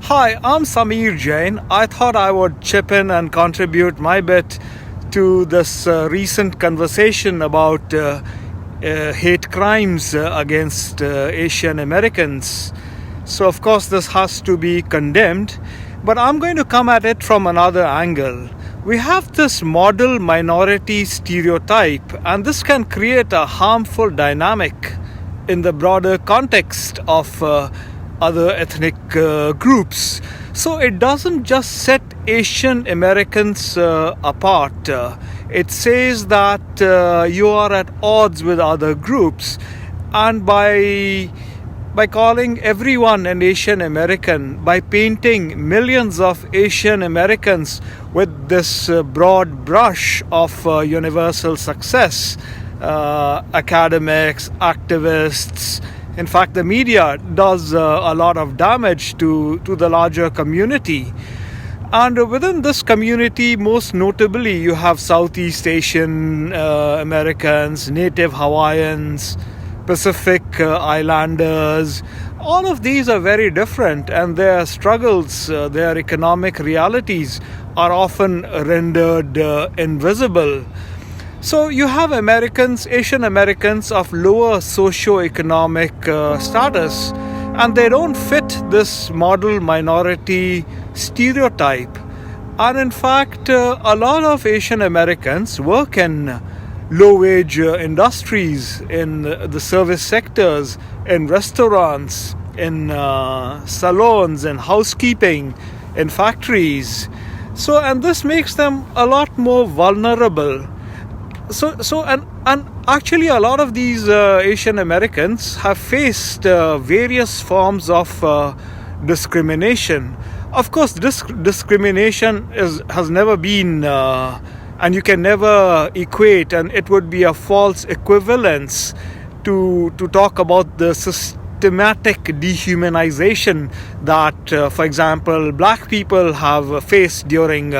Hi, I'm Samir Jain. I thought I would chip in and contribute my bit to this recent conversation about hate crimes against Asian Americans. So, of course, this has to be condemned, but I'm going to come at it from another angle. We have this model minority stereotype, and this can create a harmful dynamic in the broader context of other ethnic groups. So it doesn't just set Asian Americans apart. It says that you are at odds with other groups, and by calling everyone an Asian American, by painting millions of Asian Americans with this broad brush of universal success, academics, activists, in fact, the media does a lot of damage to the larger community. And within this community, most notably, you have Southeast Asian Americans, Native Hawaiians, Pacific Islanders. All of these are very different, and their struggles, their economic realities are often rendered invisible. So you have Americans, Asian Americans of lower socio-economic status, and they don't fit this model minority stereotype. And in fact, a lot of Asian Americans work in low-wage industries, in the service sectors, in restaurants, in salons, in housekeeping, in factories. So, and this makes them a lot more vulnerable. And actually a lot of these Asian Americans have faced various forms of discrimination. Of course, discrimination has never been, and you can never equate, and it would be a false equivalence to talk about the systematic dehumanization that, for example, black people have faced during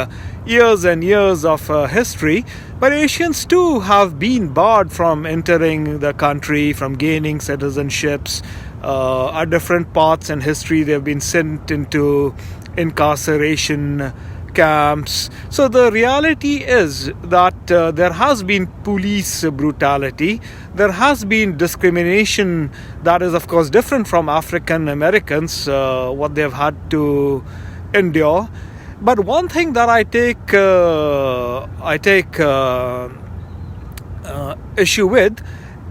years and years of history. But Asians too have been barred from entering the country, from gaining citizenships. At different parts in history, they've been sent into incarceration camps. So the reality is that there has been police brutality. There has been discrimination that is, of course, different from African Americans, what they've had to endure. But one thing that I take issue with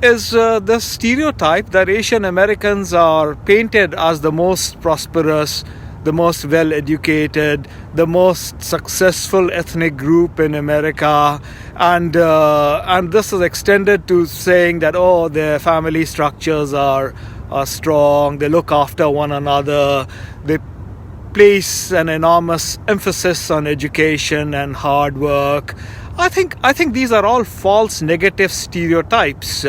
is the stereotype that Asian Americans are painted as the most prosperous, the most well-educated, the most successful ethnic group in America, and this is extended to saying that their family structures are strong, they look after one another, they place an enormous emphasis on education and hard work. I think these are all false negative stereotypes.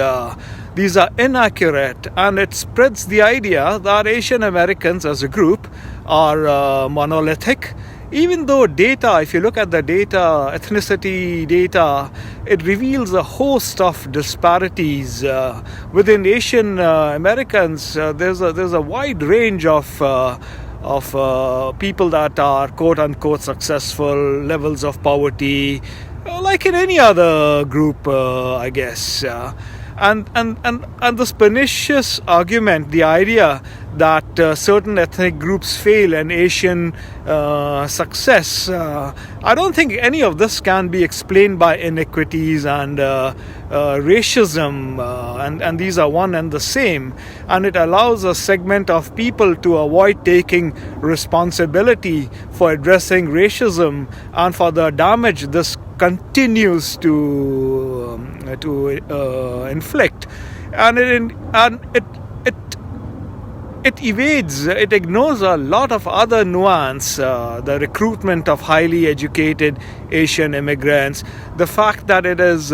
These are inaccurate, and it spreads the idea that Asian Americans as a group are monolithic. Even though data, if you look at the data, ethnicity data, it reveals a host of disparities. Within Asian Americans, there's a wide range of people that are quote-unquote successful, levels of poverty, like in any other group, I guess. And this pernicious argument, the idea that certain ethnic groups fail in Asian success, I don't think any of this can be explained by inequities and racism, and these are one and the same, and it allows a segment of people to avoid taking responsibility for addressing racism and for the damage this continues to inflict, and it evades, it ignores a lot of other nuance, the recruitment of highly educated Asian immigrants, the fact that it is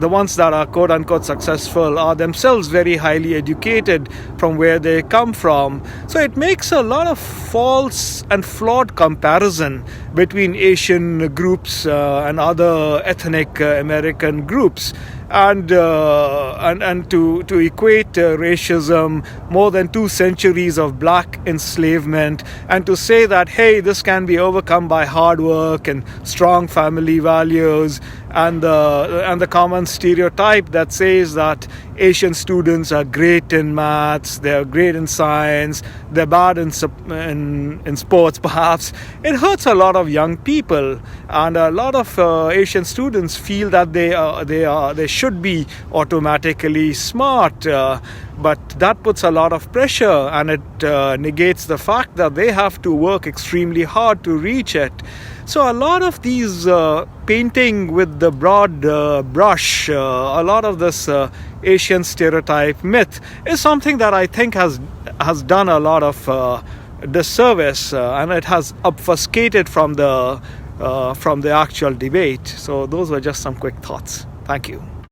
the ones that are quote-unquote successful are themselves very highly educated from where they come from. So it makes a lot of false and flawed comparison between Asian groups and other ethnic American groups. and to equate racism, more than 2 centuries of black enslavement, and to say that, hey, this can be overcome by hard work and strong family values, and the common stereotype that says that Asian students are great in maths, they're great in science, they're bad in sports perhaps. It hurts a lot of young people, and a lot of Asian students feel that they should be automatically smart, but that puts a lot of pressure, and it negates the fact that they have to work extremely hard to reach it. So a lot of these painting with the broad brush, a lot of this Asian stereotype myth is something that I think has done a lot of disservice, and it has obfuscated from the actual debate. So those were just some quick thoughts. Thank you.